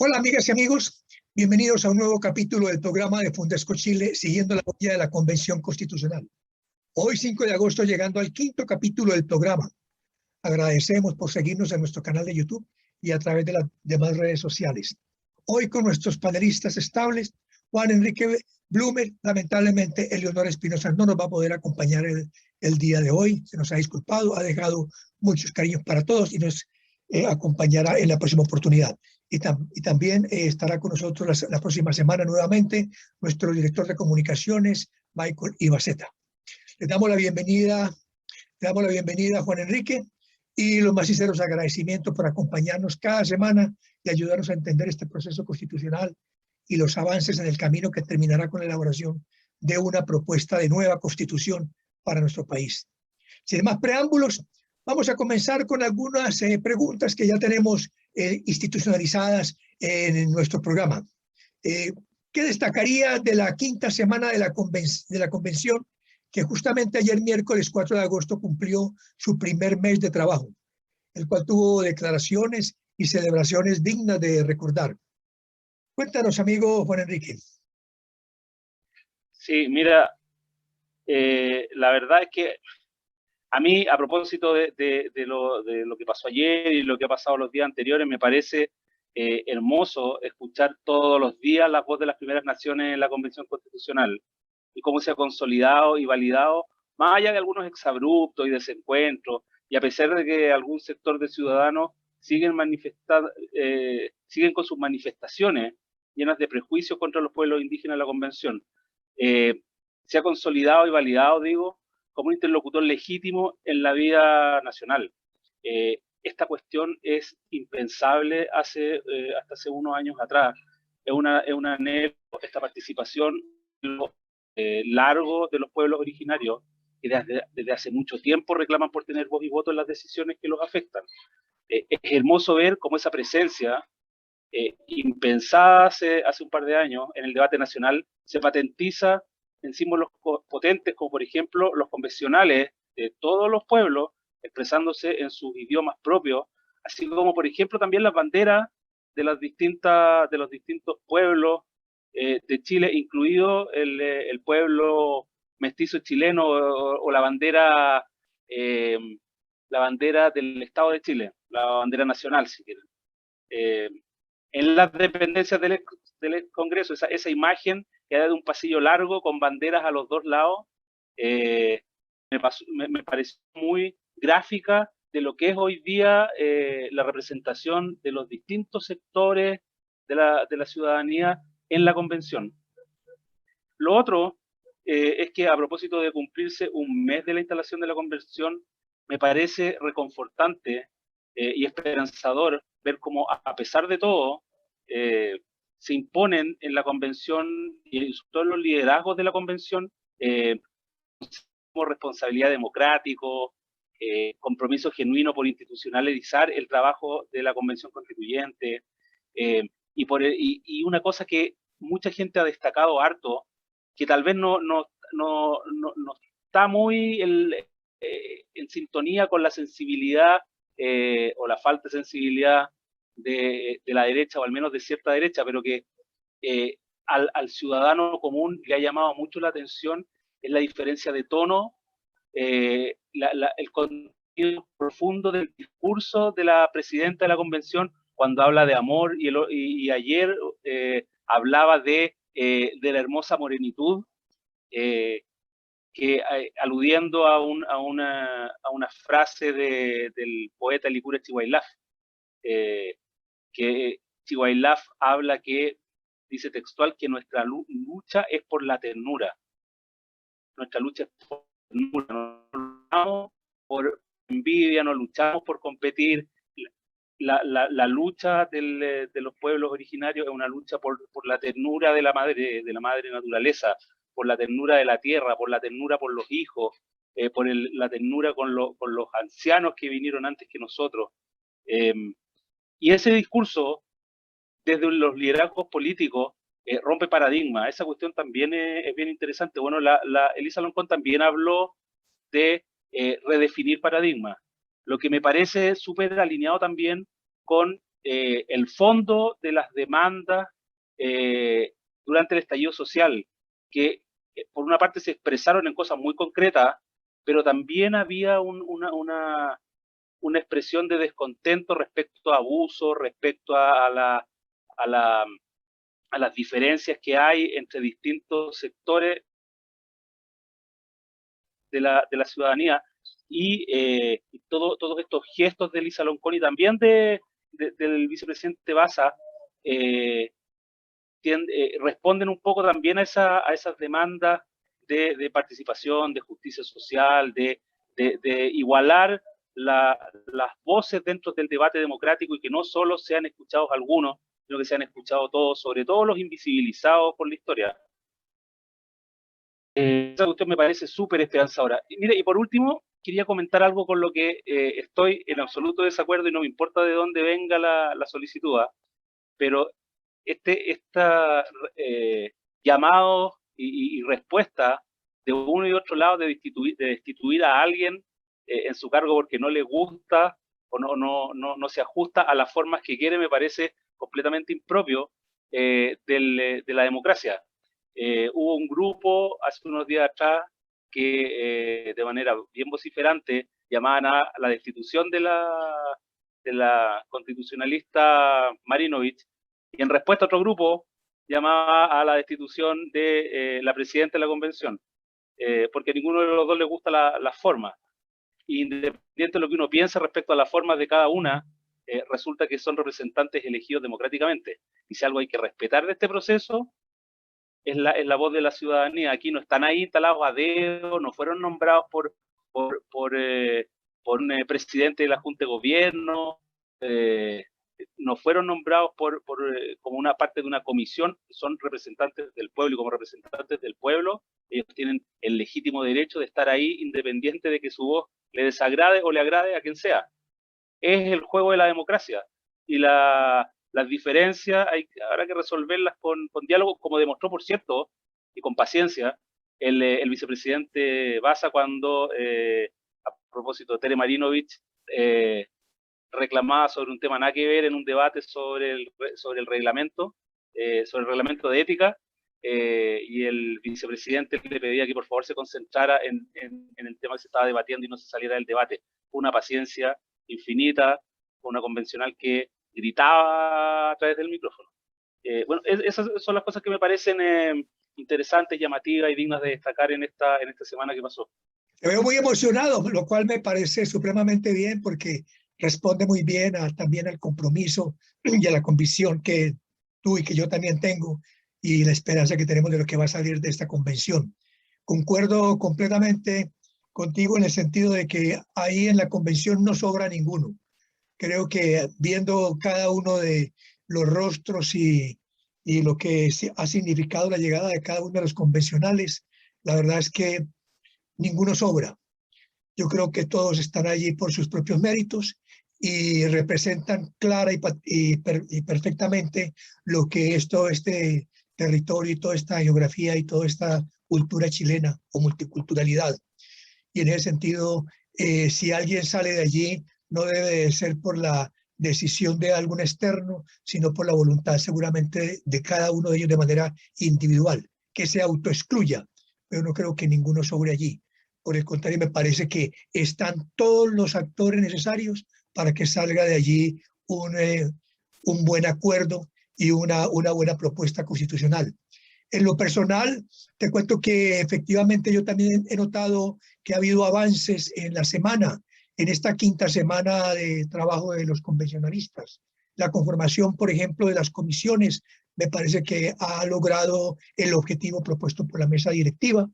Hola amigas y amigos, bienvenidos a un nuevo capítulo del programa de Fundesco Chile, siguiendo la huella de la Convención Constitucional. Hoy 5 de agosto llegando al quinto capítulo del programa. Agradecemos por seguirnos en nuestro canal de YouTube y a través de las demás redes sociales. Hoy con nuestros panelistas estables, Juan Enrique Blumer. Lamentablemente Eleonora Espinosa no nos va a poder acompañar el día de hoy, se nos ha disculpado, ha dejado muchos cariños para todos y nos acompañará en la próxima oportunidad. Y también estará con nosotros la próxima semana nuevamente nuestro director de comunicaciones, Michael Ibaceta. Le damos la bienvenida a Juan Enrique y los más sinceros agradecimientos por acompañarnos cada semana y ayudarnos a entender este proceso constitucional y los avances en el camino que terminará con la elaboración de una propuesta de nueva constitución para nuestro país. Sin más preámbulos, vamos a comenzar con algunas preguntas que ya tenemos institucionalizadas en nuestro programa. ¿Qué destacaría de la quinta semana de la convención, que justamente ayer miércoles 4 de agosto cumplió su primer mes de trabajo, el cual tuvo declaraciones y celebraciones dignas de recordar? Cuéntanos, amigo Juan Enrique. Sí, mira, la verdad es que a mí, a propósito de lo que pasó ayer y lo que ha pasado los días anteriores, me parece hermoso escuchar todos los días la voz de las primeras naciones en la Convención Constitucional y cómo se ha consolidado y validado, más allá de algunos exabruptos y desencuentros, y a pesar de que algún sector de ciudadanos siguen con sus manifestaciones llenas de prejuicios contra los pueblos indígenas en la Convención. Se ha consolidado y validado, digo, como un interlocutor legítimo en la vida nacional. Esta cuestión es impensable hasta hace unos años atrás. Es un anhelo, esta participación largo de los pueblos originarios, que desde hace mucho tiempo reclaman por tener voz y voto en las decisiones que los afectan. Es hermoso ver cómo esa presencia, impensada hace un par de años en el debate nacional, se patentiza en símbolos potentes, como por ejemplo los convencionales de todos los pueblos, expresándose en sus idiomas propios, así como por ejemplo también las banderas de los distintos pueblos de Chile, incluido el pueblo mestizo chileno o la bandera del Estado de Chile, la bandera nacional, si quieren. En las dependencias del Congreso, esa imagen que era de un pasillo largo con banderas a los dos lados, me pareció muy gráfica de lo que es hoy día la representación de los distintos sectores de la ciudadanía en la convención. Lo otro es que, a propósito de cumplirse un mes de la instalación de la convención, me parece reconfortante y esperanzador ver cómo, a pesar de todo, se imponen en la convención y todos los liderazgos de la convención como responsabilidad democrático, compromiso genuino por institucionalizar el trabajo de la convención constituyente, y una cosa que mucha gente ha destacado harto, que tal vez no está muy en sintonía con la sensibilidad o la falta de sensibilidad de la derecha, o al menos de cierta derecha, pero que al ciudadano común le ha llamado mucho la atención, es la diferencia de tono, el contenido profundo del discurso de la presidenta de la convención cuando habla de amor, y ayer hablaba de la hermosa morenitud, que aludiendo a una frase del poeta Licura Chihuahilaf, que Chihuahilaf habla dice textual, que nuestra lucha es por la ternura. Nuestra lucha es por ternura, no luchamos por envidia, no luchamos por competir. La lucha de los pueblos originarios es una lucha por la ternura de la madre naturaleza, por la ternura de la tierra, por la ternura por los hijos, por la ternura con los ancianos que vinieron antes que nosotros. Y ese discurso, desde los liderazgos políticos, rompe paradigmas. Esa cuestión también es bien interesante. Bueno, Elisa Loncón también habló de redefinir paradigmas, lo que me parece súper alineado también con el fondo de las demandas durante el estallido social, que por una parte se expresaron en cosas muy concretas, pero también había una expresión de descontento respecto a abusos, respecto a las diferencias que hay entre distintos sectores de la ciudadanía, y todos estos gestos de Elisa Loncón y también del vicepresidente Baza responden un poco también a esas demandas de participación, de justicia social, de igualar las voces dentro del debate democrático, y que no solo sean escuchados algunos, sino que sean escuchados todos, sobre todo los invisibilizados por la historia. Esa cuestión me parece súper esperanzadora. Y mire, y por último, quería comentar algo con lo que estoy en absoluto desacuerdo, y no me importa de dónde venga la solicitud, pero llamados y respuesta de uno y otro lado de destituir a alguien en su cargo porque no le gusta o no se ajusta a las formas que quiere, me parece completamente impropio de la democracia. Hubo un grupo hace unos días atrás que de manera bien vociferante llamaban a la destitución de la constitucionalista Marinovich, y en respuesta otro grupo llamaba a la destitución de la presidenta de la convención, porque a ninguno de los dos le gusta la forma. Independiente de lo que uno piensa respecto a las formas de cada una, resulta que son representantes elegidos democráticamente. Y si algo hay que respetar de este proceso, es la voz de la ciudadanía. Aquí no están ahí instalados a dedo, no fueron nombrados por un presidente de la Junta de Gobierno, no fueron nombrados como una parte de una comisión, son representantes del pueblo, y como representantes del pueblo, ellos tienen el legítimo derecho de estar ahí, independiente de que su voz le desagrade o le agrade a quien sea. Es el juego de la democracia, y las diferencias habrá que resolverlas con diálogo, como demostró, por cierto, y con paciencia, el vicepresidente Baza cuando, a propósito de Tere Marinovich, reclamaba sobre un tema nada que ver en un debate sobre el reglamento de ética, y el vicepresidente le pedía que por favor se concentrara en el tema que se estaba debatiendo y no se saliera del debate. Una paciencia infinita, una convencional que gritaba a través del micrófono. Bueno, esas son las cosas que me parecen interesantes, llamativas y dignas de destacar en esta semana que pasó. Te veo muy emocionado, lo cual me parece supremamente bien, porque responde muy bien también al compromiso y a la convicción que tú y que yo también tengo, y la esperanza que tenemos de lo que va a salir de esta convención. Concuerdo completamente contigo en el sentido de que ahí en la convención no sobra ninguno. Creo que viendo cada uno de los rostros y lo que ha significado la llegada de cada uno de los convencionales, la verdad es que ninguno sobra. Yo creo que todos están allí por sus propios méritos y representan clara y perfectamente lo que es todo este territorio y toda esta geografía y toda esta cultura chilena o multiculturalidad. Y en ese sentido, si alguien sale de allí, no debe de ser por la decisión de algún externo, sino por la voluntad seguramente de cada uno de ellos de manera individual, que se autoexcluya, pero no creo que ninguno sobre allí. Por el contrario, me parece que están todos los actores necesarios para que salga de allí un buen acuerdo y una buena propuesta constitucional. En lo personal, te cuento que efectivamente yo también he notado que ha habido avances en la semana, en esta quinta semana de trabajo de los convencionalistas. La conformación, por ejemplo, de las comisiones me parece que ha logrado el objetivo propuesto por la mesa directiva.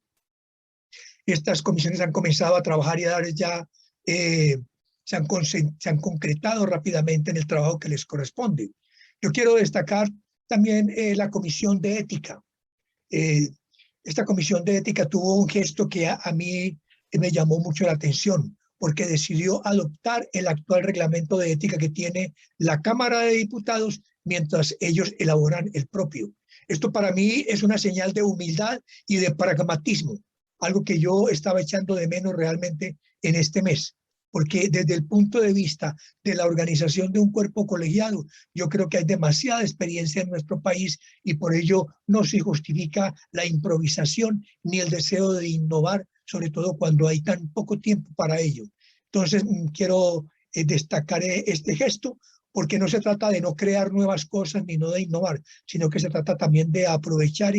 Estas comisiones han comenzado a trabajar y a dar ya, se han concretado rápidamente en el trabajo que les corresponde. Yo quiero destacar también la comisión de ética. Esta comisión de ética tuvo un gesto que a mí me llamó mucho la atención, porque decidió adoptar el actual reglamento de ética que tiene la Cámara de Diputados mientras ellos elaboran el propio. Esto para mí es una señal de humildad y de pragmatismo, algo que yo estaba echando de menos realmente en este mes, porque desde el punto de vista de la organización de un cuerpo colegiado, yo creo que hay demasiada experiencia en nuestro país y por ello no se justifica la improvisación ni el deseo de innovar, sobre todo cuando hay tan poco tiempo para ello. Entonces, quiero destacar este gesto, porque no se trata de no crear nuevas cosas ni no de innovar, sino que se trata también de aprovechar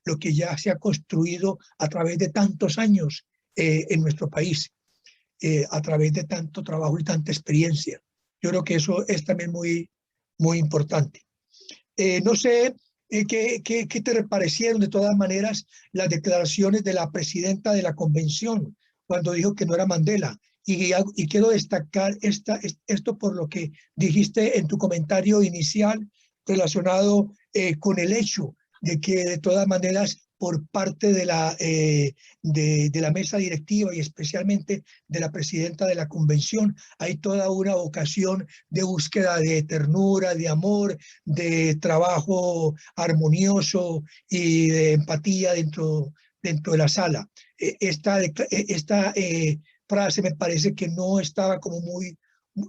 lo que ya se ha construido a través de tantos años en nuestro país, a través de tanto trabajo y tanta experiencia. Yo creo que eso es también muy importante. No sé qué te parecieron de todas maneras las declaraciones de la presidenta de la convención cuando dijo que no era Mandela. Y quiero destacar esto por lo que dijiste en tu comentario inicial relacionado con el hecho de que de todas maneras por parte de la mesa directiva y especialmente de la presidenta de la convención hay toda una vocación de búsqueda de ternura, de amor, de trabajo armonioso y de empatía dentro de la sala. Esta frase me parece que no estaba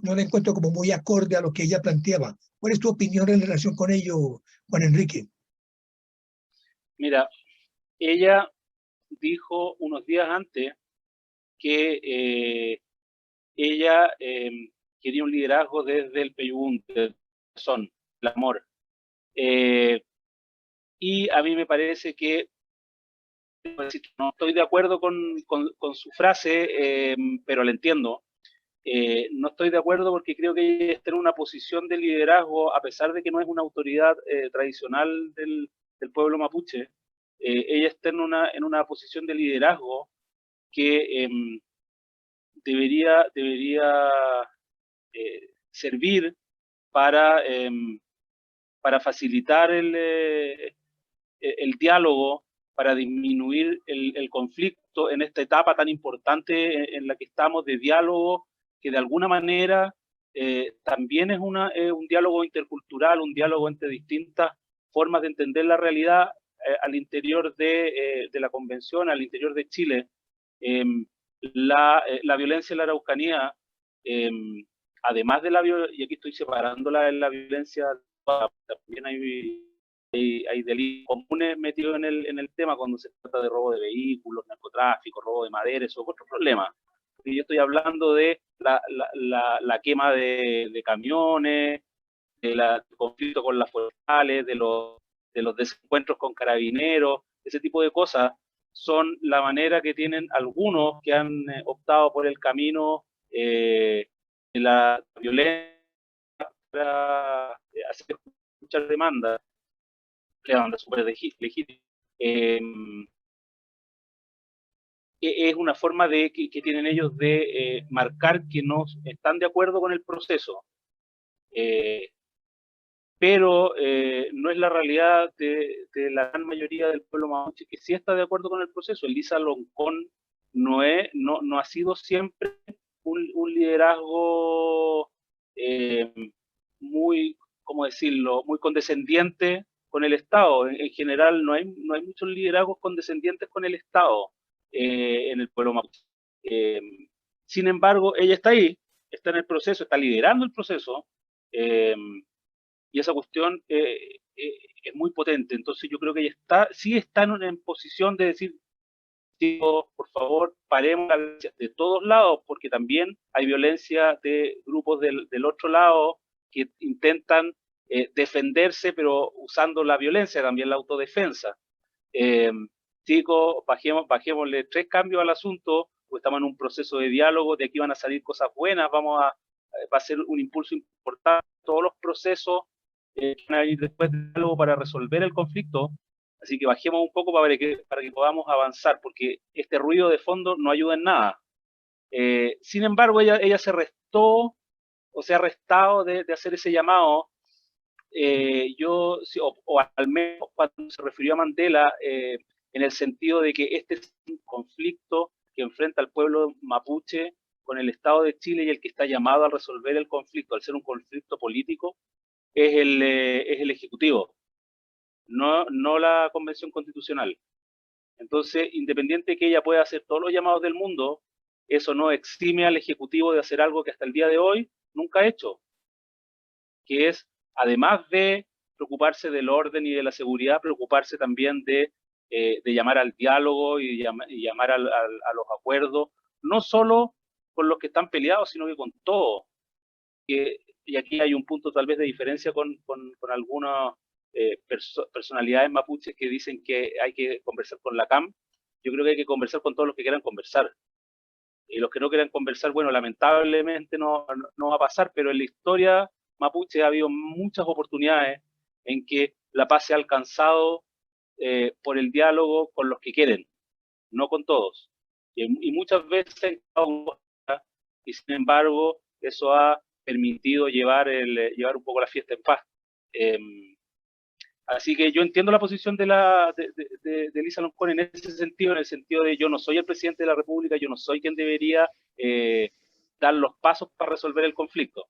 no la encuentro como muy acorde a lo que ella planteaba. ¿Cuál es tu opinión en relación con ello, Juan Enrique? Mira, ella dijo unos días antes que ella quería un liderazgo desde el peyún, del corazón, el amor. Y a mí me parece que no estoy de acuerdo con su frase, pero la entiendo. No estoy de acuerdo porque creo que ella está en una posición de liderazgo, a pesar de que no es una autoridad tradicional del pueblo mapuche. Ella está en una posición de liderazgo que debería servir para, para facilitar el diálogo, para disminuir el conflicto en esta etapa tan importante en la que estamos de diálogo, que de alguna manera también es un diálogo intercultural, un diálogo entre distintas formas de entender la realidad al interior de la convención, al interior de Chile. La violencia en la Araucanía, además de y aquí estoy separándola en la violencia, también hay delitos comunes metidos en el tema cuando se trata de robo de vehículos, narcotráfico, robo de madera, eso es otro problema. Y yo estoy hablando de la quema de camiones, del conflicto con las forestales, de los desencuentros con carabineros, ese tipo de cosas son la manera que tienen algunos que han optado por el camino de la violencia para hacer muchas demandas súper legítima. Es una forma que tienen ellos de marcar que no están de acuerdo con el proceso. Pero no es la realidad de la gran mayoría del pueblo mapuche que sí está de acuerdo con el proceso. Elisa Loncón no ha sido siempre un liderazgo muy, ¿cómo decirlo?, muy condescendiente con el Estado. En general no hay muchos liderazgos condescendientes con el Estado en el pueblo mapuche. Sin embargo, ella está ahí, está en el proceso, está liderando el proceso, y esa cuestión es muy potente. Entonces yo creo que ella sí está en posición de decir, por favor, paremos la violencia de todos lados, porque también hay violencia de grupos del otro lado que intentan defenderse, pero usando la violencia, también la autodefensa. Chicos, bajémosle 3 cambios al asunto, pues estamos en un proceso de diálogo, de aquí van a salir cosas buenas, va a ser un impulso importante, todos los procesos que van a ir después del diálogo para resolver el conflicto. Así que bajemos un poco para que podamos avanzar, porque este ruido de fondo no ayuda en nada. Sin embargo, ella se restó o se ha restado de hacer ese llamado. O al menos cuando se refirió a Mandela, en el sentido de que este es un conflicto que enfrenta al pueblo mapuche con el Estado de Chile y el que está llamado a resolver el conflicto, al ser un conflicto político, es el Ejecutivo, no la Convención Constitucional. Entonces, independiente de que ella pueda hacer todos los llamados del mundo, eso no exime al Ejecutivo de hacer algo que hasta el día de hoy nunca ha hecho, que es, además de preocuparse del orden y de la seguridad, preocuparse también de llamar al diálogo y llamar a los acuerdos, no solo con los que están peleados, sino que con todos. Y aquí hay un punto tal vez de diferencia con algunas personalidades mapuches que dicen que hay que conversar con la CAM. Yo creo que hay que conversar con todos los que quieran conversar. Y los que no quieran conversar, bueno, lamentablemente no va a pasar, pero en la historia mapuche ha habido muchas oportunidades en que la paz se ha alcanzado por el diálogo con los que quieren, no con todos. Y muchas veces, y sin embargo, eso ha permitido llevar un poco la fiesta en paz. Así que yo entiendo la posición de Elisa Loncón en ese sentido, en el sentido de yo no soy el presidente de la República, yo no soy quien debería dar los pasos para resolver el conflicto.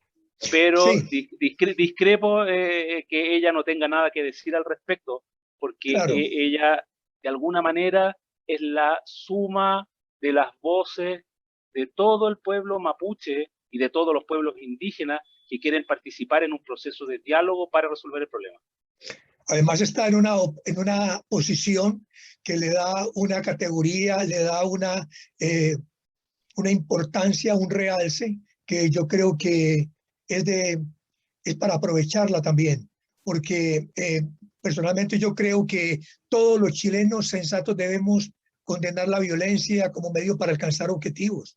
Pero Sí, discrepo que ella no tenga nada que decir al respecto, porque claro. ella de alguna manera es la suma de las voces de todo el pueblo mapuche y de todos los pueblos indígenas que quieren participar en un proceso de diálogo para resolver el problema. Además está en una posición que le da una categoría, le da una importancia, un realce, que yo creo que es para aprovecharla también, porque personalmente yo creo que todos los chilenos sensatos debemos condenar la violencia como medio para alcanzar objetivos.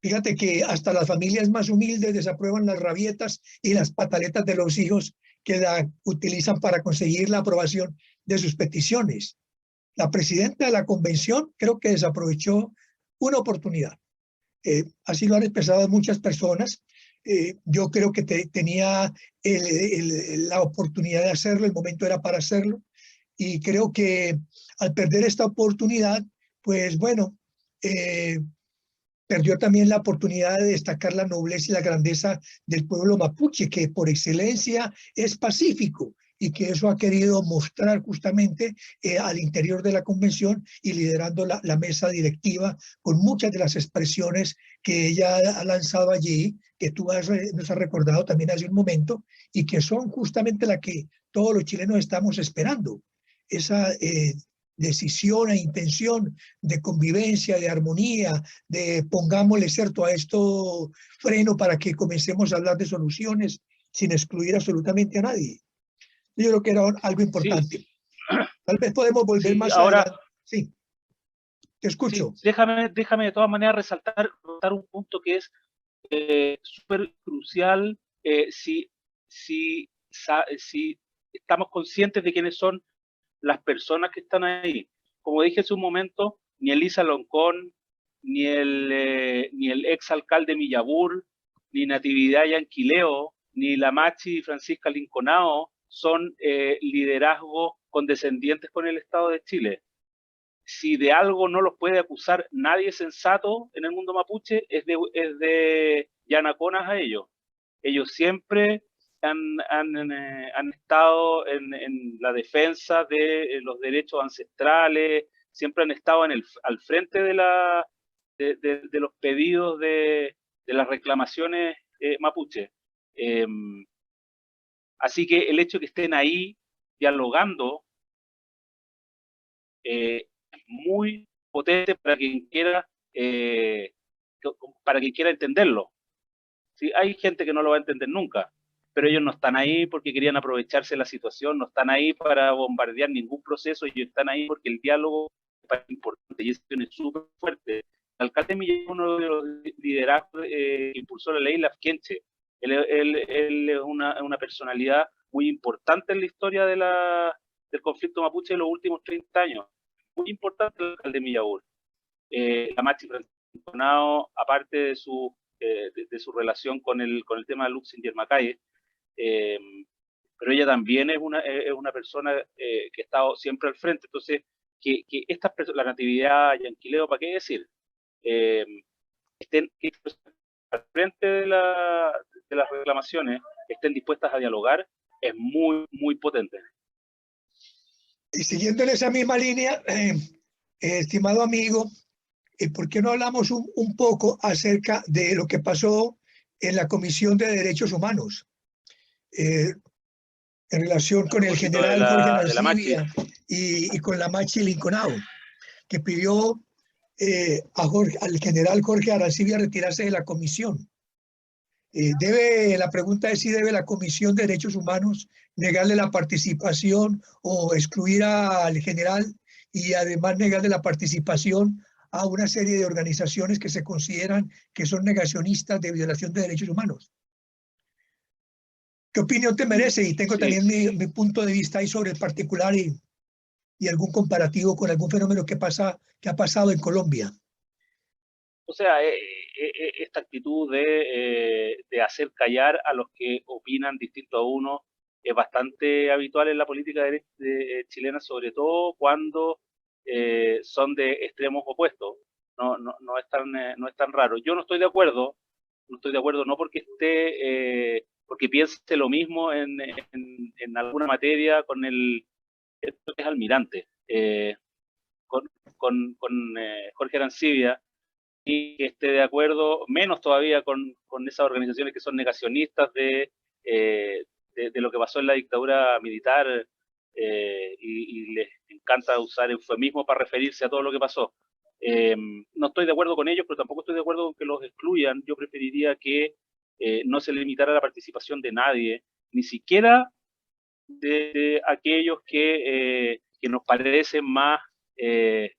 Fíjate que hasta las familias más humildes desaprueban las rabietas y las pataletas de los hijos que la utilizan para conseguir la aprobación de sus peticiones. La presidenta de la convención creo que desaprovechó una oportunidad. Así lo han expresado muchas personas. Yo creo que tenía la oportunidad de hacerlo, el momento era para hacerlo, y creo que al perder esta oportunidad, pues bueno, perdió también la oportunidad de destacar la nobleza y la grandeza del pueblo mapuche, que por excelencia es pacífico y que eso ha querido mostrar justamente al interior de la convención y liderando la mesa directiva con muchas de las expresiones que ella ha lanzado allí, que tú nos has recordado también hace un momento, y que son justamente la que todos los chilenos estamos esperando. Esa decisión e intención de convivencia, de armonía, de pongámosle cierto a esto freno para que comencemos a hablar de soluciones sin excluir absolutamente a nadie. Yo creo que era algo importante. Sí. Tal vez podemos volver Sí, más ahora, adelante. Sí, te escucho. sí, déjame de todas maneras resaltar un punto que es súper crucial si estamos conscientes de quiénes son las personas que están ahí. Como dije hace un momento, ni Elisa Loncón, ni el ex alcalde Millabur, ni Natividad Yanquileo, ni la Machi Francisca Linconao son liderazgos condescendientes con el Estado de Chile. Si de algo no los puede acusar nadie sensato en el mundo mapuche, es de Yanaconas a ellos. Ellos siempre han estado en la defensa de los derechos ancestrales, siempre han estado al frente de los pedidos de las reclamaciones mapuche. Así que el hecho de que estén ahí dialogando es muy potente para quien quiera entenderlo. ¿Sí? Hay gente que no lo va a entender nunca, pero ellos no están ahí porque querían aprovecharse de la situación, no están ahí para bombardear ningún proceso, ellos están ahí porque el diálogo es importante y es súper fuerte. El alcalde Millán es uno de los liderazgos que impulsó la ley Lafkenche. Él es una personalidad muy importante en la historia del conflicto mapuche de los últimos 30 años. Muy importante el alcalde Millán. La Machi Francisco, aparte de su relación con el tema de Luxinger Macaye, pero ella también es una persona que ha estado siempre al frente. Entonces, que estas personas, la Natividad, Yanquileo, ¿para qué decir? Estén al frente de las reclamaciones, estén dispuestas a dialogar, es muy, muy potente. Y siguiendo en esa misma línea, estimado amigo, ¿por qué no hablamos un poco acerca de lo que pasó en la Comisión de Derechos Humanos en relación con el general Jorge Arancibia y con la Machi Linconao, que pidió al general Jorge Arancibia retirarse de la comisión? La pregunta es si debe la Comisión de Derechos Humanos negarle la participación o excluir al general y además negarle la participación a una serie de organizaciones que se consideran que son negacionistas de violación de derechos humanos. ¿Qué opinión te merece? Y tengo también mi punto de vista ahí sobre el particular y algún comparativo con algún fenómeno que ha pasado en Colombia. O sea, esta actitud de hacer callar a los que opinan distinto a uno es bastante habitual en la política chilena, sobre todo cuando son de extremos opuestos. No es tan raro. Yo no estoy de acuerdo no porque porque piense lo mismo en alguna materia con el que es almirante, con Jorge Arancibia, y que esté de acuerdo, menos todavía con esas organizaciones que son negacionistas de lo que pasó en la dictadura militar, y les encanta usar eufemismos para referirse a todo lo que pasó. No estoy de acuerdo con ellos, pero tampoco estoy de acuerdo con que los excluyan. Yo preferiría que no se limitara la participación de nadie, ni siquiera de aquellos que nos parecen más, no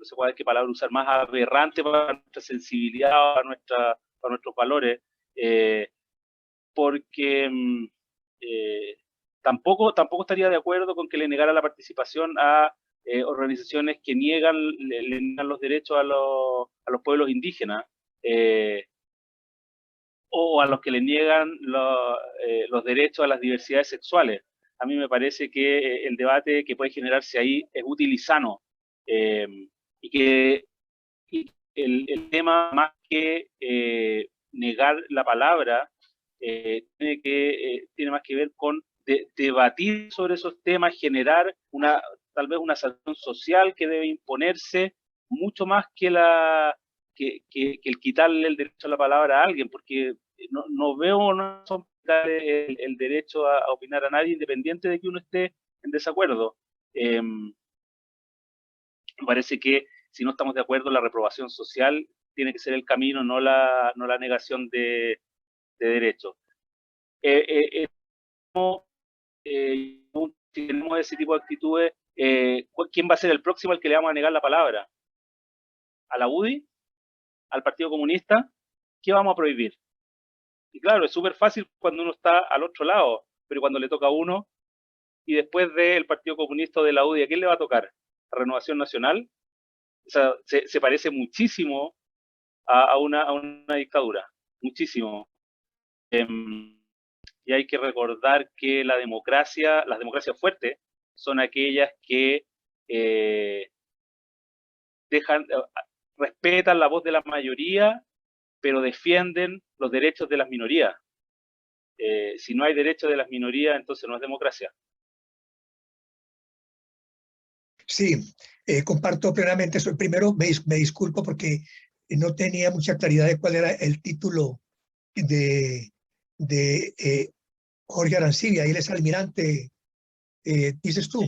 sé cuál es qué palabra usar, más aberrante para nuestra sensibilidad, para nuestros valores, porque tampoco estaría de acuerdo con que le negara la participación a organizaciones que le niegan los derechos a los pueblos indígenas, o a los que le niegan los derechos a las diversidades sexuales. A mí me parece que el debate que puede generarse ahí es útil y sano, y que el tema, más que negar la palabra, tiene más que ver con debatir sobre esos temas, generar tal vez una sanción social que debe imponerse mucho más que el quitarle el derecho a la palabra a alguien, porque no veo el derecho a opinar a nadie, independiente de que uno esté en desacuerdo. Me parece que si no estamos de acuerdo, la reprobación social tiene que ser el camino, no la negación de derechos. Si tenemos ese tipo de actitudes, ¿quién va a ser el próximo al que le vamos a negar la palabra? ¿A la UDI? ¿Al Partido Comunista? ¿Qué vamos a prohibir? Y claro, es súper fácil cuando uno está al otro lado, pero cuando le toca a uno, y después del Partido Comunista o de la UDI, ¿a quién le va a tocar? ¿A Renovación Nacional? O sea, se parece muchísimo a una dictadura, muchísimo. Y hay que recordar que las democracias fuertes son aquellas que respetan la voz de la mayoría, pero defienden los derechos de las minorías. Si no hay derechos de las minorías, entonces no es democracia. Sí, comparto plenamente eso. Primero me disculpo porque no tenía mucha claridad de cuál era el título de Jorge Arancibia. Él es almirante, dices tú.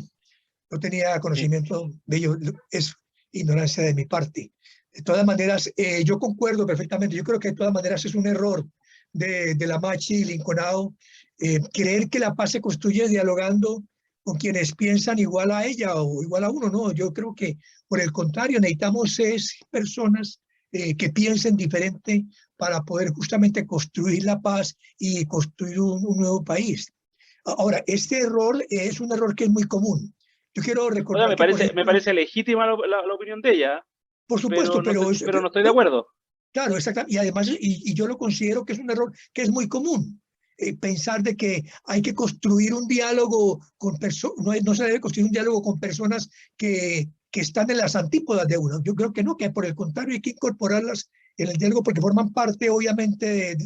No tenía conocimiento de ello, es ignorancia de mi parte. De todas maneras, yo concuerdo perfectamente. Yo creo que de todas maneras es un error de la Machi Linconao creer que la paz se construye dialogando con quienes piensan igual a ella o igual a uno. No, yo creo que por el contrario necesitamos personas que piensen diferente para poder justamente construir la paz y construir un nuevo país. Ahora, este error es un error que es muy común. Yo quiero recordar me parece legítima la opinión de ella. Por supuesto, pero no estoy de acuerdo. Claro, exactamente. Y además, y yo lo considero que es un error que es muy común. Pensar de que hay que construir un diálogo con personas, no se debe construir un diálogo con personas que están en las antípodas de uno. Yo creo que no, que por el contrario hay que incorporarlas en el diálogo porque forman parte, obviamente,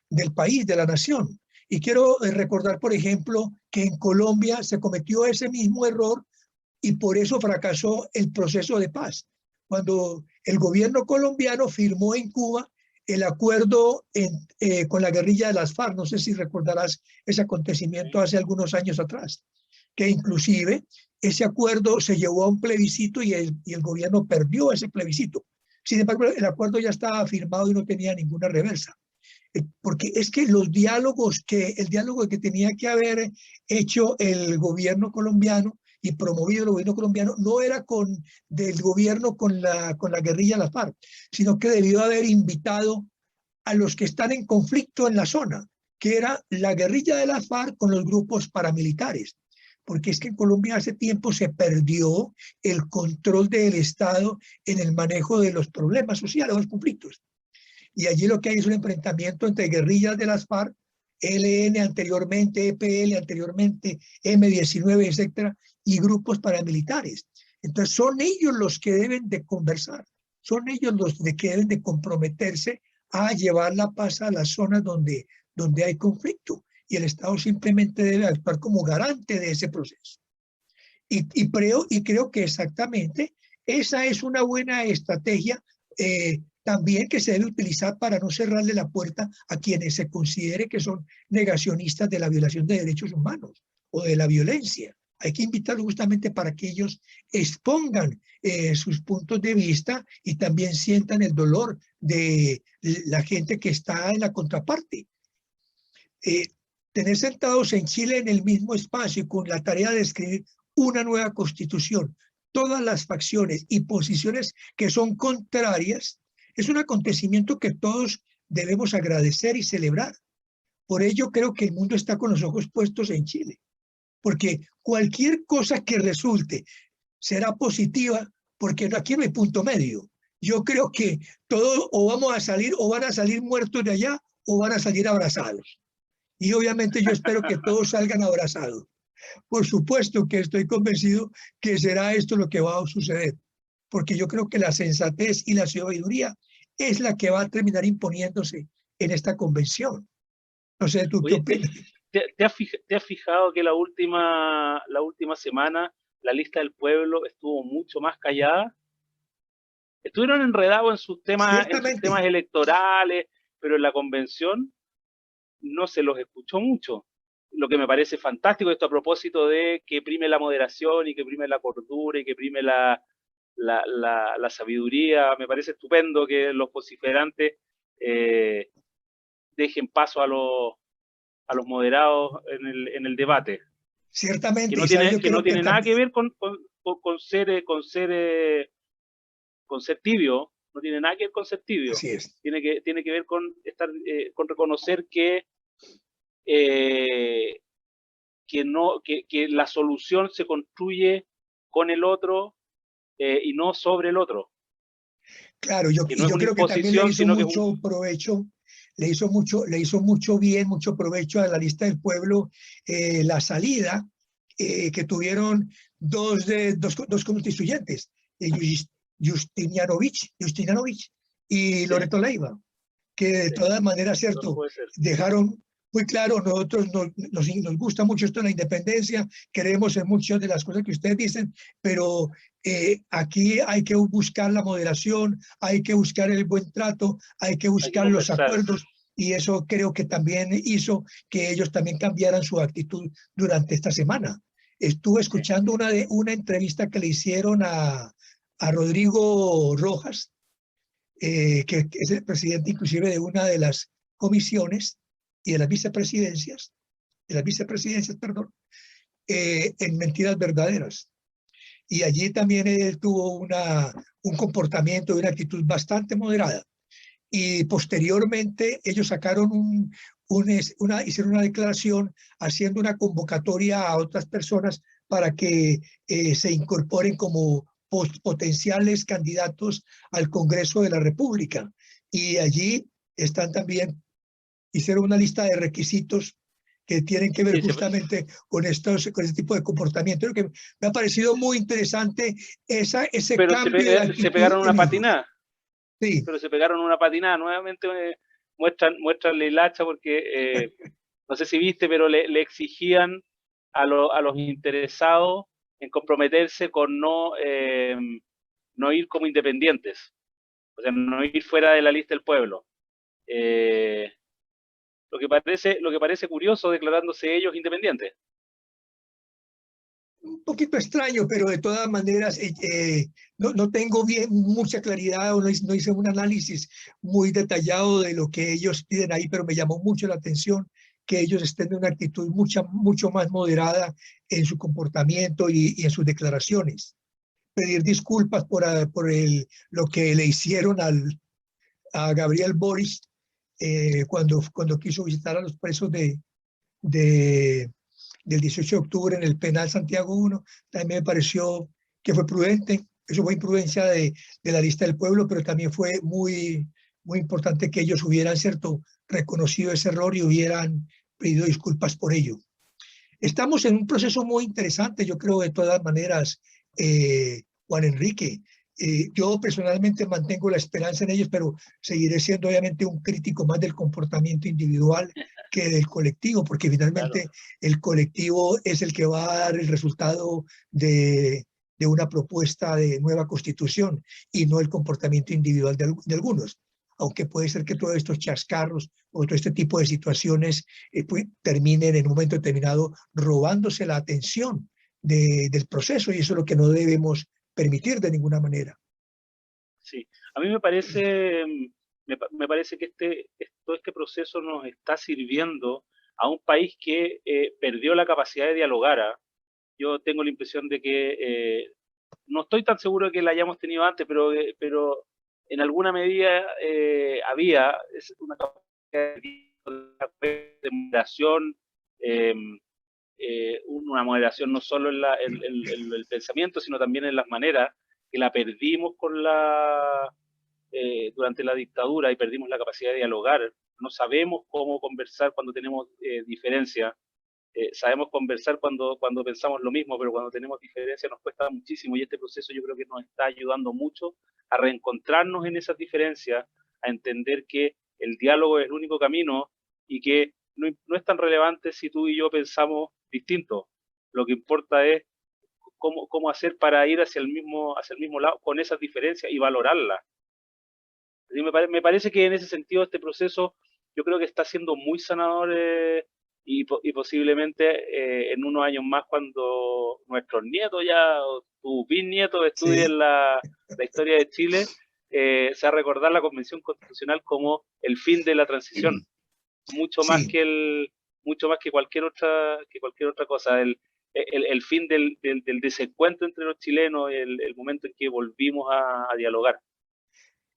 del país, de la nación. Y quiero recordar, por ejemplo, que en Colombia se cometió ese mismo error y por eso fracasó el proceso de paz. cuando el gobierno colombiano firmó en Cuba el acuerdo con la guerrilla de las FARC. No sé si recordarás ese acontecimiento hace algunos años atrás, que inclusive ese acuerdo se llevó a un plebiscito y el gobierno perdió ese plebiscito. Sin embargo, el acuerdo ya estaba firmado y no tenía ninguna reversa. Porque es que el diálogo que tenía que haber hecho el gobierno colombiano y promovido el gobierno colombiano no era del gobierno con la guerrilla de las FARC, sino que debió haber invitado a los que están en conflicto en la zona, que era la guerrilla de las FARC con los grupos paramilitares. Porque es que en Colombia hace tiempo se perdió el control del Estado en el manejo de los problemas sociales, los conflictos. Y allí lo que hay es un enfrentamiento entre guerrillas de las FARC, ELN anteriormente, EPL anteriormente, M19, etcétera, y grupos paramilitares. Entonces son ellos los que deben de conversar, son ellos los que deben de comprometerse a llevar la paz a las zonas donde hay conflicto. Y el Estado simplemente debe actuar como garante de ese proceso. Y creo que exactamente esa es una buena estrategia también que se debe utilizar para no cerrarle la puerta a quienes se considere que son negacionistas de la violación de derechos humanos o de la violencia. Hay que invitarlos justamente para que ellos expongan sus puntos de vista y también sientan el dolor de la gente que está en la contraparte. Tener sentados en Chile en el mismo espacio y con la tarea de escribir una nueva constitución, todas las facciones y posiciones que son contrarias, es un acontecimiento que todos debemos agradecer y celebrar. Por ello creo que el mundo está con los ojos puestos en Chile, porque cualquier cosa que resulte será positiva, porque aquí no hay punto medio. Yo creo que todos o vamos a salir o van a salir muertos de allá o van a salir abrazados. Y obviamente yo espero que todos salgan abrazados. Por supuesto que estoy convencido que será esto lo que va a suceder, porque yo creo que la sensatez y la sabiduría es la que va a terminar imponiéndose en esta convención. No sé, ¿tú qué Oye, opinas? ¿te has fijado que la última semana la lista del pueblo estuvo mucho más callada? Estuvieron enredados en sus Ciertamente, temas electorales, pero en la convención no se los escuchó mucho. Lo que me parece fantástico esto a propósito de que prime la moderación y que prime la cordura y que prime la sabiduría. Me parece estupendo que los vociferantes dejen paso a los moderados en el debate, ciertamente, y sabes, yo que no creo que tiene nada que también, ver con ser tibio, no tiene nada que ver con ser tibio, así es. tiene que ver con con reconocer eh, que la solución se construye con el otro y no sobre el otro, Claro, que no y es yo una creo que también le imposición, hizo sino que es mucho provecho, le hizo mucho bien, mucho provecho a la lista del pueblo la salida que tuvieron dos constituyentes, Justinianovich y sí, Loreto Leiva, que de sí, todas maneras, no, no cierto, puede ser. dejaron muy claro, nosotros nos gusta mucho esto de la independencia, creemos en muchas de las cosas que ustedes dicen, pero aquí hay que buscar la moderación, hay que buscar el buen trato, hay que Hay que buscar los conversar. acuerdos, y eso creo que también hizo que ellos también cambiaran su actitud durante esta semana. Estuve Sí. escuchando una entrevista que le hicieron a Rodrigo Rojas, que es el presidente inclusive de una de las comisiones y de las vicepresidencias, perdón, en Mentiras Verdaderas. Y allí también él tuvo un comportamiento y una actitud bastante moderada. Y posteriormente ellos sacaron hicieron una declaración haciendo una convocatoria a otras personas para que se incorporen como potenciales candidatos al Congreso de la República. Y allí están también, hicieron una lista de requisitos que tienen que ver Sí, justamente con este tipo de comportamiento. Creo que me ha parecido muy interesante ese pero cambio de se actitud pegaron una en ellos. patinada, Sí, pero se pegaron una patinada. Nuevamente muestran la hilacha porque no sé si viste, pero le exigían a los interesados en comprometerse con no no ir como independientes, o sea, no ir fuera de la lista del pueblo. Lo que parece curioso declarándose ellos independientes. Un poquito extraño, pero de todas maneras no tengo mucha claridad o no hice un análisis muy detallado de lo que ellos piden ahí, pero me llamó mucho la atención que ellos estén en una actitud mucho más moderada en su comportamiento y en sus declaraciones. Pedir disculpas por lo que le hicieron a Gabriel Boric cuando quiso visitar a los presos del 18 de octubre en el penal Santiago 1, también me pareció que fue prudente. Eso fue imprudencia de la lista del pueblo, pero también fue muy importante que ellos hubieran, ¿cierto?, reconocido ese error y hubieran pedido disculpas por ello. Estamos en un proceso muy interesante, yo creo, de todas maneras, Juan Enrique. Yo personalmente mantengo la esperanza en ellos, pero seguiré siendo obviamente un crítico más del comportamiento individual que del colectivo, porque finalmente Claro. el colectivo es el que va a dar el resultado de una propuesta de nueva constitución y no el comportamiento individual de algunos. Aunque puede ser que todos estos chascarros o todo este tipo de situaciones pues, terminen en un momento determinado robándose la atención del proceso, y eso es lo que no debemos permitir de ninguna manera. Sí, a mí me parece que todo este proceso nos está sirviendo a un país que perdió la capacidad de dialogar. Yo tengo la impresión de que, no estoy tan seguro de que la hayamos tenido antes, pero en alguna medida había una capacidad de moderación, una moderación no solo en el pensamiento, sino también en las maneras, que la perdimos durante la dictadura y perdimos la capacidad de dialogar. No sabemos cómo conversar cuando tenemos diferencias. Sabemos conversar cuando pensamos lo mismo, pero cuando tenemos diferencias nos cuesta muchísimo, y este proceso yo creo que nos está ayudando mucho a reencontrarnos en esas diferencias, a entender que el diálogo es el único camino y que no es tan relevante si tú y yo pensamos distinto. Lo que importa es cómo hacer para ir hacia el mismo lado con esas diferencias y valorarlas. Me parece que en ese sentido este proceso yo creo que está siendo muy sanador, y posiblemente en unos años más, cuando nuestros nietos ya, o tus bisnietos, Sí, estudien la historia de Chile, se va a recordar la Convención Constitucional como el fin de la transición, mucho más sí, que cualquier otra cosa, el fin del desencuentro entre los chilenos, el momento en que volvimos a dialogar.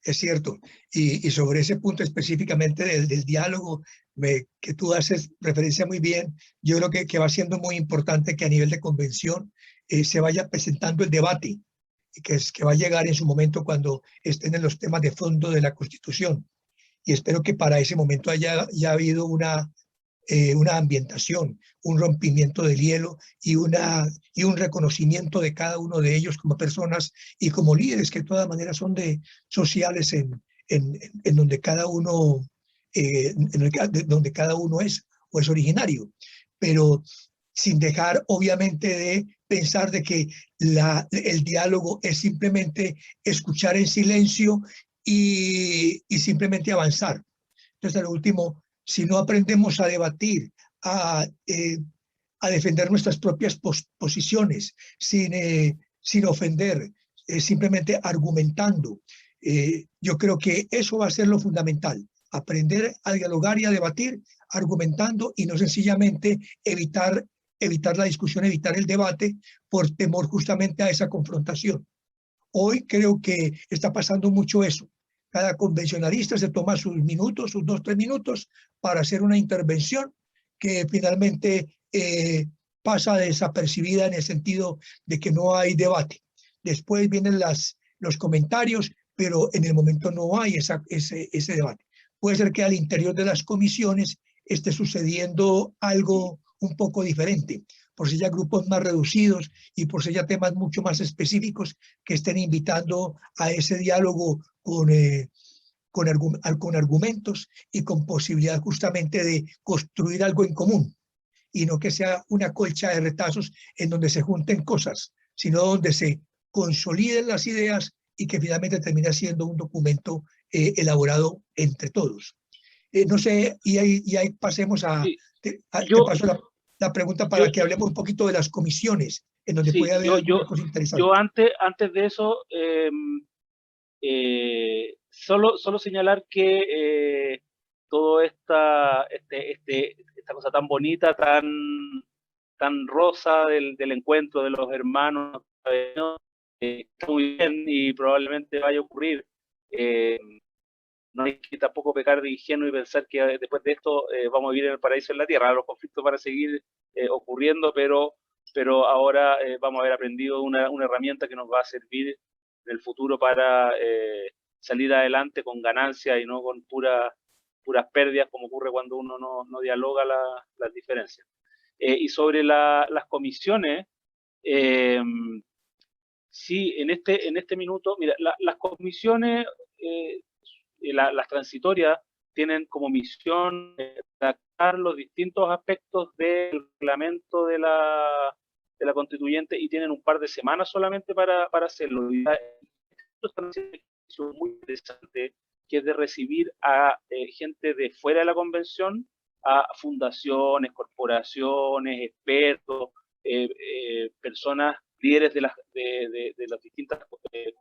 es cierto. Y sobre ese punto específicamente del diálogo que tú haces referencia muy bien, yo creo que va siendo muy importante que a nivel de convención se vaya presentando el debate, que va a llegar en su momento cuando estén en los temas de fondo de la Constitución. Y espero que para ese momento haya habido una ambientación, un rompimiento del hielo y un reconocimiento de cada uno de ellos como personas y como líderes que de todas maneras son sociales en donde cada uno, donde cada uno es o es originario, pero sin dejar obviamente de pensar de que el diálogo es simplemente escuchar en silencio y simplemente avanzar. Entonces, a lo último, si no aprendemos a debatir, a defender nuestras propias posiciones sin ofender, simplemente argumentando, yo creo que eso va a ser lo fundamental, aprender a dialogar y a debatir argumentando y no sencillamente evitar la discusión, evitar el debate por temor justamente a esa confrontación. Hoy creo que está pasando mucho eso. Cada convencionalista se toma sus minutos, sus 2, 3 minutos para hacer una intervención que finalmente pasa desapercibida en el sentido de que no hay debate. Después vienen los comentarios, pero en el momento no hay ese debate. Puede ser que al interior de las comisiones esté sucediendo algo un poco diferente, por si ya grupos más reducidos y por si ya temas mucho más específicos que estén invitando a ese diálogo con argumentos y con posibilidad justamente de construir algo en común, y no que sea una colcha de retazos en donde se junten cosas, sino donde se consoliden las ideas y que finalmente termina siendo un documento elaborado entre todos. No sé, y ahí pasemos Sí, te yo, paso la pregunta yo, para que hablemos un poquito de las comisiones, en donde sí, puede haber alguna cosa yo interesante. antes de eso, solo señalar que toda esta cosa tan bonita, tan rosa del encuentro de los hermanos, está muy bien y probablemente vaya a ocurrir. Eh, no hay que tampoco pecar de ingenuo y pensar que después de esto vamos a vivir en el paraíso en la tierra. Los conflictos van a seguir ocurriendo, pero ahora vamos a haber aprendido una herramienta que nos va a servir en el futuro para salir adelante con ganancias y no con puras pérdidas, como ocurre cuando uno no dialoga las diferencias. Y sobre las comisiones, eh, sí, en este minuto, mira, las comisiones, las transitorias, tienen como misión tratar los distintos aspectos del reglamento de la constituyente y tienen un par de semanas solamente para hacerlo. Y esto es un ejercicio muy interesante, que es de recibir a gente de fuera de la convención, a fundaciones, corporaciones, expertos, personas líderes de las distintas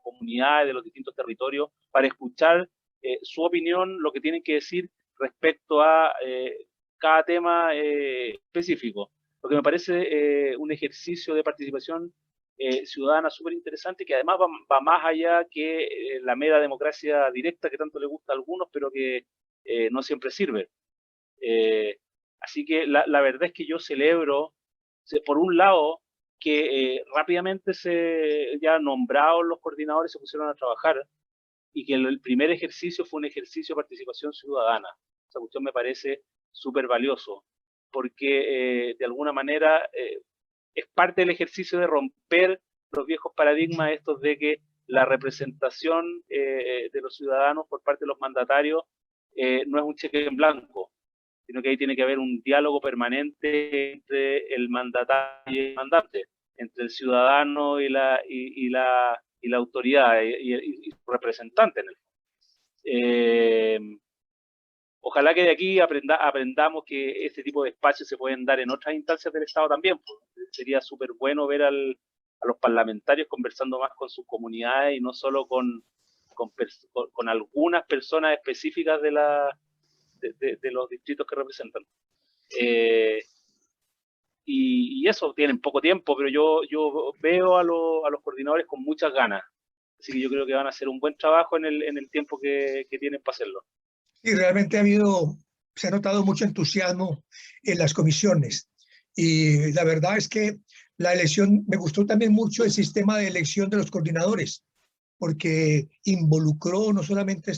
comunidades, de los distintos territorios, para escuchar su opinión, lo que tienen que decir respecto a cada tema específico. Lo que me parece un ejercicio de participación ciudadana súper interesante, que además va más allá que la mera democracia directa que tanto le gusta a algunos, pero que no siempre sirve. Así que la verdad es que yo celebro, por un lado, que rápidamente ya nombrados los coordinadores se pusieron a trabajar y que el primer ejercicio fue un ejercicio de participación ciudadana. Esa cuestión me parece súper valioso, porque de alguna manera es parte del ejercicio de romper los viejos paradigmas estos de que la representación de los ciudadanos por parte de los mandatarios no es un cheque en blanco, sino que ahí tiene que haber un diálogo permanente entre el mandatario y el mandante, entre el ciudadano y la autoridad y su representante en el fondo. Ojalá que de aquí aprendamos que este tipo de espacios se pueden dar en otras instancias del Estado también. Pues. Sería súper bueno ver a los parlamentarios conversando más con sus comunidades y no solo con algunas personas específicas de los distritos que representan. Y eso, tienen poco tiempo, pero yo veo a los coordinadores con muchas ganas. Así que yo creo que van a hacer un buen trabajo en el tiempo que tienen para hacerlo. Y realmente se ha notado mucho entusiasmo en las comisiones. Y la verdad es que la elección, me gustó también mucho el sistema de elección de los coordinadores, porque involucró no solamente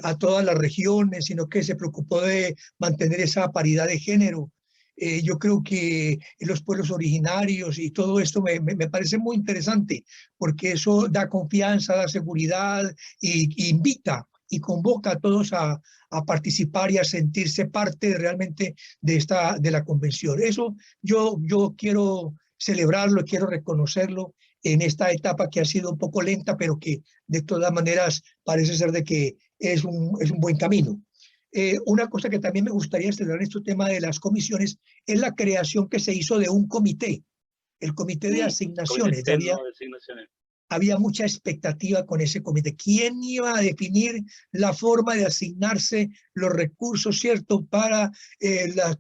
a todas las regiones, sino que se preocupó de mantener esa paridad de género. Yo creo que los pueblos originarios y todo esto me parece muy interesante, porque eso da confianza, da seguridad y invita y convoca a todos a participar y a sentirse parte realmente de la convención. Eso yo quiero celebrarlo, quiero reconocerlo en esta etapa que ha sido un poco lenta, pero que de todas maneras parece ser de que es un buen camino. Una cosa que también me gustaría celebrar en este tema de las comisiones es la creación que se hizo de un comité, el comité de asignaciones. Comité externo de asignaciones. Había mucha expectativa con ese comité. ¿Quién iba a definir la forma de asignarse los recursos, cierto, para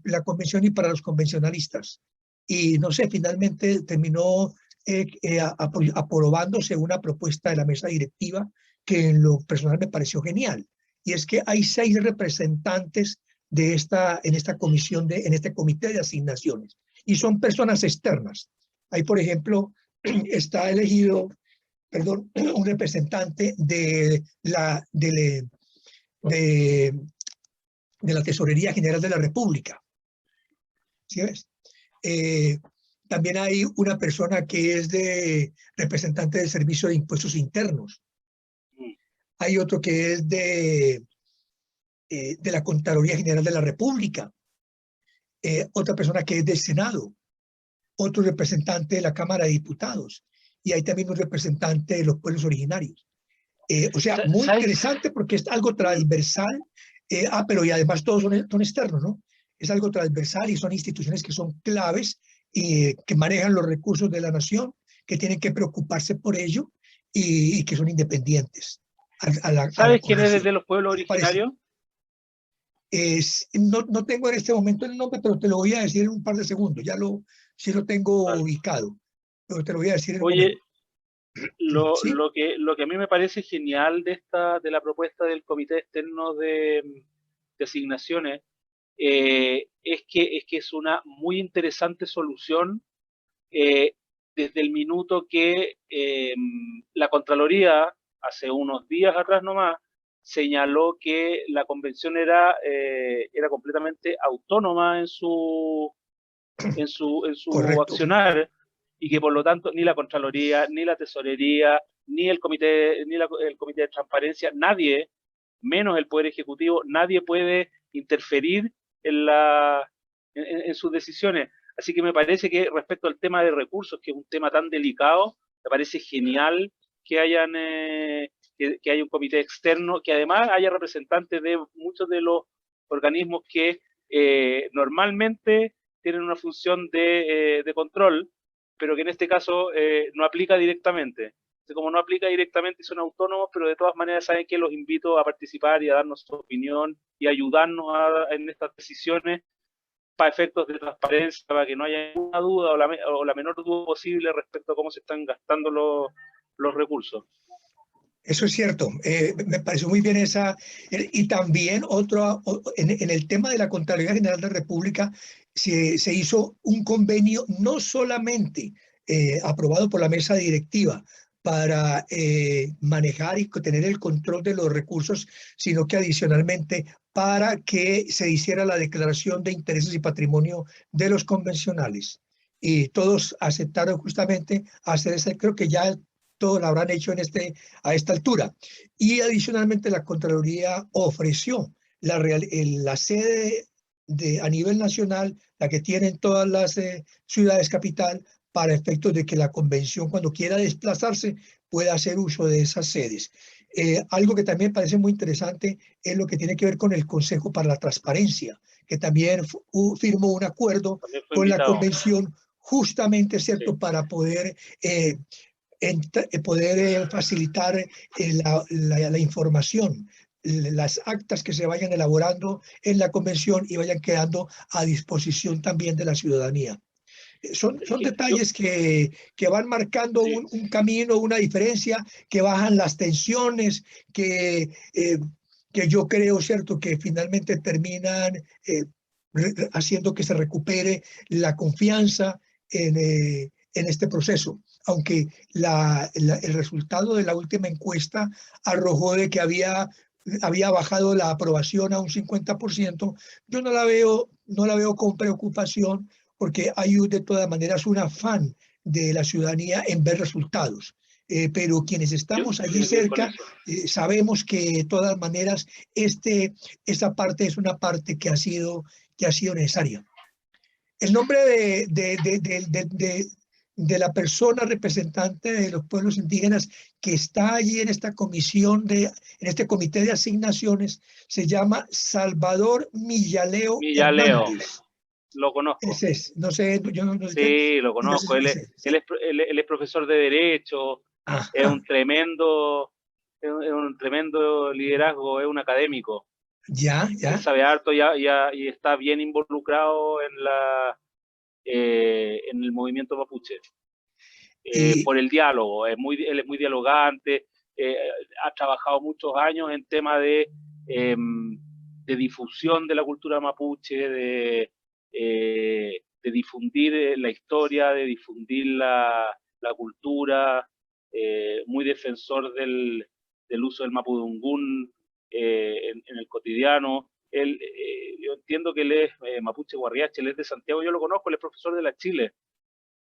la convención y para los convencionalistas? Y no sé, finalmente terminó aprobándose una propuesta de la mesa directiva que en lo personal me pareció genial. Y es que hay 6 representantes en esta comisión, en este comité de asignaciones. Y son personas externas. Ahí, por ejemplo, está elegido un representante de la Tesorería General de la República. ¿Sí ves? También hay una persona que es representante del Servicio de Impuestos Internos. Hay otro que es de la Contraloría General de la República. Otra persona que es del Senado. Otro representante de la Cámara de Diputados. y hay también un representante de los pueblos originarios. O sea, muy ¿Sabes? interesante porque es algo transversal, pero y además todos son externos, ¿no? Es algo transversal y son instituciones que son claves y que manejan los recursos de la nación, que tienen que preocuparse por ello y que son independientes a la ¿Sabes quién es comisión. de los pueblos ¿Qué te parece? originarios? No tengo en este momento el nombre, pero te lo voy a decir en un par de segundos. Sí lo tengo Vale. ubicado, pero te lo voy a decir en un Oye, momento. ¿Sí? lo que a mí me parece genial de la propuesta del Comité Externo de Asignaciones es que es una muy interesante solución eh, desde el minuto que la Contraloría, hace unos días atrás nomás, señaló que la convención era completamente autónoma en su Correcto. accionar y que por lo tanto ni la Contraloría, ni la Tesorería, ni el Comité de Transparencia, nadie, menos el Poder Ejecutivo, nadie puede interferir en sus decisiones. Así que me parece que respecto al tema de recursos, que es un tema tan delicado, me parece genial que que haya un comité externo, que además haya representantes de muchos de los organismos que normalmente tienen una función de control, pero que en este caso no aplica directamente. Entonces, como no aplica directamente y son autónomos, pero de todas maneras saben que los invito a participar y a darnos su opinión y ayudarnos en estas decisiones para efectos de transparencia, para que no haya ninguna duda o la menor duda posible respecto a cómo se están gastando los recursos. Eso es cierto. Me pareció muy bien esa. Y también en el tema de la Contraloría General de la República se hizo un convenio no solamente aprobado por la mesa directiva para manejar y tener el control de los recursos, sino que adicionalmente para que se hiciera la declaración de intereses y patrimonio de los convencionales. Y todos aceptaron justamente hacer ese, creo que ya todos lo habrán hecho a esta altura. Y adicionalmente la Contraloría ofreció la sede a nivel nacional, la que tienen todas las ciudades capital, para efectos de que la convención, cuando quiera desplazarse, pueda hacer uso de esas sedes. Algo que también parece muy interesante es lo que tiene que ver con el Consejo para la Transparencia, que también firmó un acuerdo También fue con la invitado. convención, justamente, ¿cierto?, Sí. para poder facilitar la información, las actas que se vayan elaborando en la convención y vayan quedando a disposición también de la ciudadanía. Son Yo, detalles que van marcando sí. un camino, una diferencia, que bajan las tensiones, que yo creo, ¿cierto?, que finalmente terminan haciendo que se recupere la confianza en este proceso. Aunque el resultado de la última encuesta arrojó de que había bajado la aprobación a un 50%, yo no la veo con preocupación, porque hay de todas maneras un afán de la ciudadanía en ver resultados. Pero quienes Yo estamos allí estoy bien con cerca eso. sabemos que de todas maneras esta parte es una parte que ha sido necesaria. El nombre de la persona representante de los pueblos indígenas que está allí en esta en este comité de asignaciones se llama Salvador Millaleo Millaleo, Hernández. lo conozco. Ese es, no sé, yo no sé qué. Sí, lo conozco. Él es, Sí. él es, él es profesor de Derecho, es Ajá, un tremendo, es un tremendo liderazgo, es un académico. Él ya. sabe harto y está bien involucrado en el movimiento mapuche. Y Por el diálogo, él es muy dialogante, eh, ha trabajado muchos años en temas de difusión de la cultura mapuche, de difundir la historia, de difundir la cultura, muy defensor del uso del mapudungún en el cotidiano. Yo entiendo que él es mapuche guarriache, él es de Santiago, yo lo conozco, él es profesor de la Chile.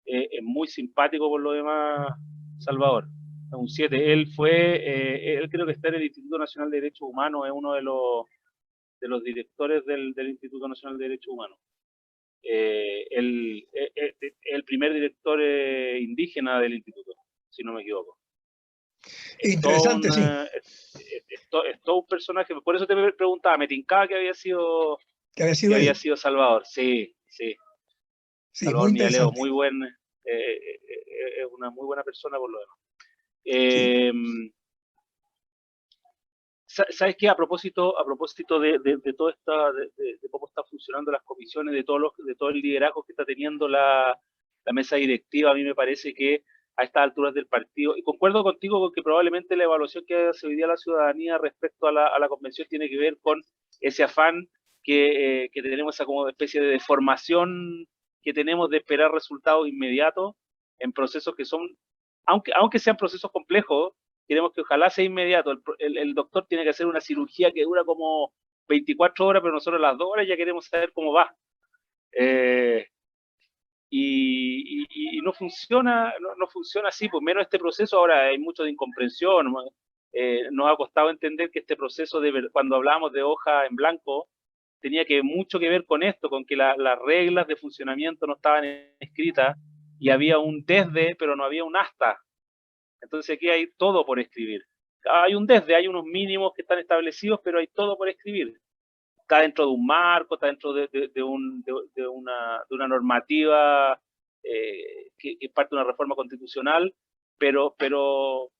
Es muy simpático por lo demás, Salvador. Es un 7. Él creo que está en el Instituto Nacional de Derechos Humanos, es uno de los directores del Instituto Nacional de Derechos Humanos. El primer director indígena del instituto. si no me equivoco. Interesante, sí. Es todo un personaje, por eso te preguntaba, me tincaba que había sido Salvador, sí. Sí, muy Salvador Mialeo, interesante. muy buen, es una muy buena persona por lo demás. Sí. ¿Sabes qué? A propósito de todo de cómo están funcionando las comisiones, de todo el liderazgo que está teniendo la mesa directiva, a mí me parece que a estas alturas del partido, y concuerdo contigo con que probablemente la evaluación que hace hoy día la ciudadanía respecto a la convención tiene que ver con ese afán que tenemos, esa como especie de deformación que tenemos de esperar resultados inmediatos en procesos que son, aunque sean procesos complejos, queremos que ojalá sea inmediato. El doctor tiene que hacer una cirugía que dura como 24 horas, pero nosotros a las 2 horas ya queremos saber cómo va. Y no funciona, no funciona así, pues menos este proceso. Ahora hay mucho de incomprensión. Nos ha costado entender que este proceso, cuando hablábamos de hoja en blanco, tenía mucho que ver con esto, con que las reglas de funcionamiento no estaban escritas y había un desde, pero no había un hasta. Entonces aquí hay todo por escribir. Hay un desde, hay unos mínimos que están establecidos, pero hay todo por escribir. Está dentro de un marco, está dentro de una normativa que es parte de una reforma constitucional, pero o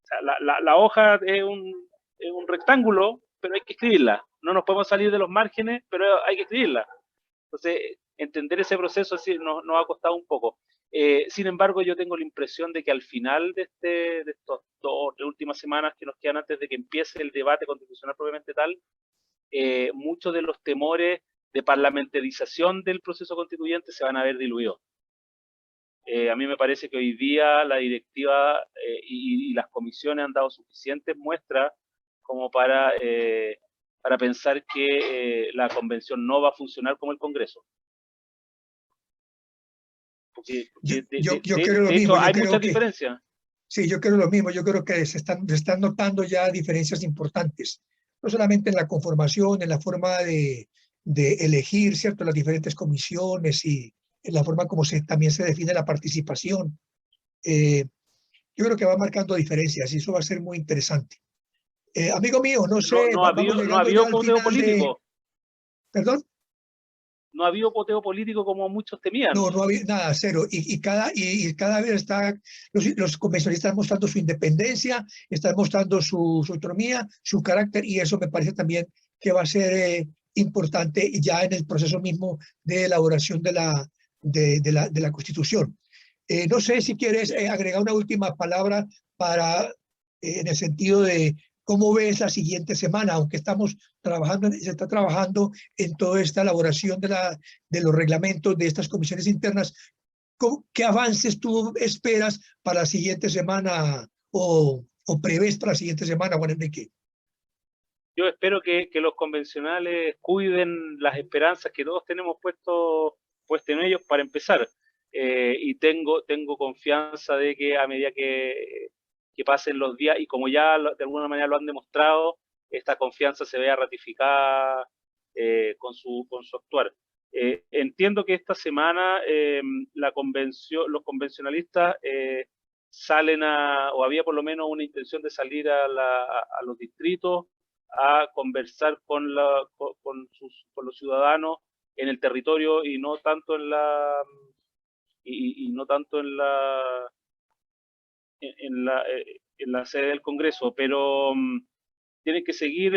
sea, la hoja es un rectángulo, pero hay que escribirla. No nos podemos salir de los márgenes, pero hay que escribirla. Entonces, entender ese proceso así nos ha costado un poco. Sin embargo, yo tengo la impresión de que al final de estas 2 o 3 últimas semanas que nos quedan antes de que empiece el debate constitucional propiamente tal, muchos de los temores de parlamentarización del proceso constituyente se van a ver diluidos. A mí me parece que hoy día la directiva y las comisiones han dado suficientes muestras como para pensar que la convención no va a funcionar como el Congreso. Yo creo lo de mismo, hecho, yo hay creo muchas que, diferencias. sí, yo creo lo mismo, yo creo que se están notando ya diferencias importantes, no solamente en la conformación, en la forma de elegir, ¿cierto?, las diferentes comisiones y en la forma como también se define la participación. Yo creo que va marcando diferencias y eso va a ser muy interesante. Amigo mío, no sé, No ha vamos habido llegando ya al poteo final de... político. ¿Perdón? No ha habido poteo político como muchos temían. No había nada, cero. Y cada vez los convencionalistas están mostrando su independencia, están mostrando su autonomía, su carácter, y eso me parece también que va a ser importante ya en el proceso mismo de elaboración de la Constitución. No sé si quieres agregar una última palabra en el sentido de cómo ves la siguiente semana, aunque se está trabajando en toda esta elaboración de los reglamentos de estas comisiones internas. ¿Qué avances tú esperas para la siguiente semana o prevés para la siguiente semana, Juan Enrique? Yo espero que los convencionales cuiden las esperanzas que todos tenemos puestas en ellos para empezar. Y tengo confianza de que a medida que pasen los días, y como ya de alguna manera lo han demostrado, esta confianza se vea ratificada con su actuar. Entiendo que esta semana los convencionalistas salen o había por lo menos una intención de salir a los distritos a conversar con los ciudadanos en el territorio y no tanto en la sede del Congreso, pero tienen que seguir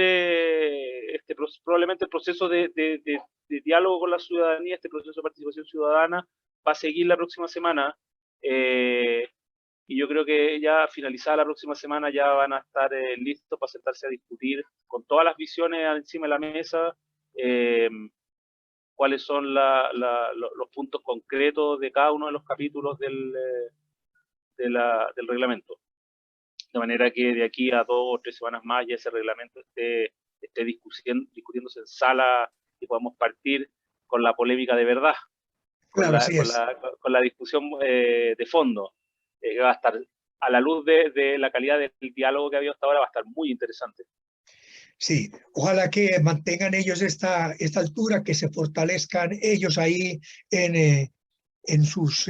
probablemente el proceso de diálogo con la ciudadanía, este proceso de participación ciudadana va a seguir la próxima semana. Y yo creo que ya finalizada la próxima semana ya van a estar listos para sentarse a discutir con todas las visiones encima de la mesa cuáles son los puntos concretos de cada uno de los capítulos del reglamento. De manera que de aquí a 2 o 3 semanas más ya ese reglamento esté discutiéndose en sala y podamos partir con la polémica de verdad, Claro, así es. con la discusión de fondo. Va a estar a la luz de la calidad del diálogo que ha habido hasta ahora, va a estar muy interesante. Sí, ojalá que mantengan ellos esta altura, que se fortalezcan ellos ahí en sus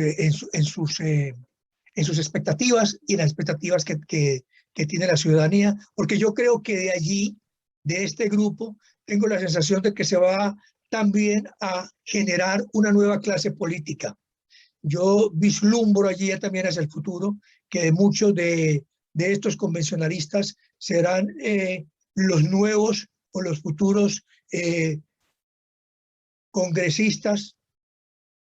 en sus expectativas y en las expectativas que tiene la ciudadanía, porque yo creo que de allí, de este grupo, tengo la sensación de que se va también a generar una nueva clase política. Yo vislumbro allí ya también hacia el futuro que muchos de estos convencionalistas serán los nuevos o los futuros congresistas,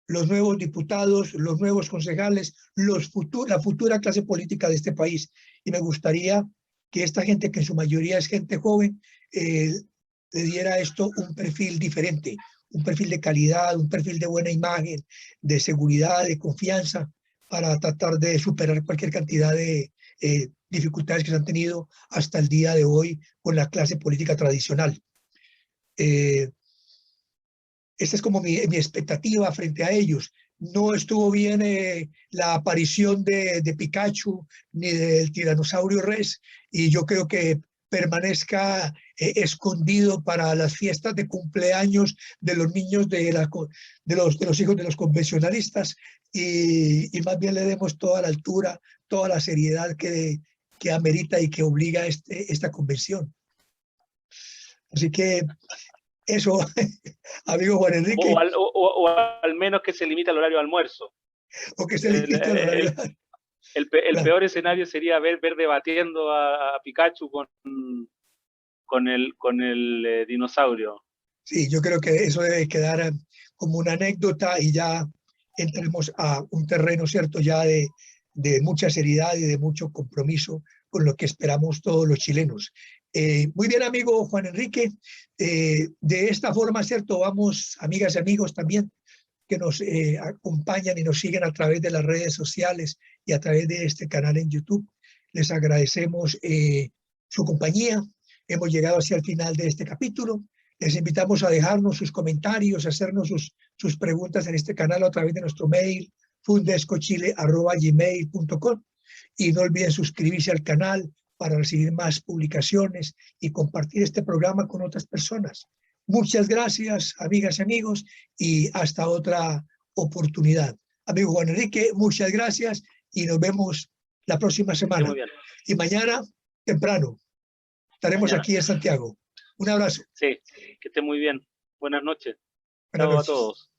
los nuevos diputados, los nuevos concejales, la futura clase política de este país. Y me gustaría que esta gente, que en su mayoría es gente joven, le diera a esto un perfil diferente, un perfil de calidad, un perfil de buena imagen, de seguridad, de confianza, para tratar de superar cualquier cantidad de dificultades que se han tenido hasta el día de hoy con la clase política tradicional. Esta es como mi expectativa frente a ellos. No estuvo bien la aparición de Pikachu ni del tiranosaurio Rex, y yo creo que permanezca escondido para las fiestas de cumpleaños de los niños de los hijos de los convencionalistas, y más bien le demos toda la altura, toda la seriedad que amerita y que obliga esta convención. Así que eso, amigo Juan Enrique. O al menos que se limite al horario de almuerzo. O que se limite al horario. El Claro. peor escenario sería ver debatiendo a Pikachu con el dinosaurio. Sí, yo creo que eso debe quedar como una anécdota, y ya entremos a un terreno, ¿cierto?, ya de mucha seriedad y de mucho compromiso con lo que esperamos todos los chilenos. Muy bien, amigo Juan Enrique. De esta forma, ¿cierto?, vamos, amigas y amigos también, que nos acompañan y nos siguen a través de las redes sociales y a través de este canal en YouTube. Les agradecemos su compañía. Hemos llegado hacia el final de este capítulo. Les invitamos a dejarnos sus comentarios, a hacernos sus preguntas en este canal a través de nuestro mail, fundescochile@gmail.com, y no olviden suscribirse al canal para recibir más publicaciones y compartir este programa con otras personas. Muchas gracias, amigas y amigos, y hasta otra oportunidad. Amigo Juan Enrique, muchas gracias y nos vemos la próxima semana. Y mañana, temprano, estaremos aquí en Santiago. Un abrazo. Sí, que esté muy bien. Buenas noches. Buenas Chao noches a todos.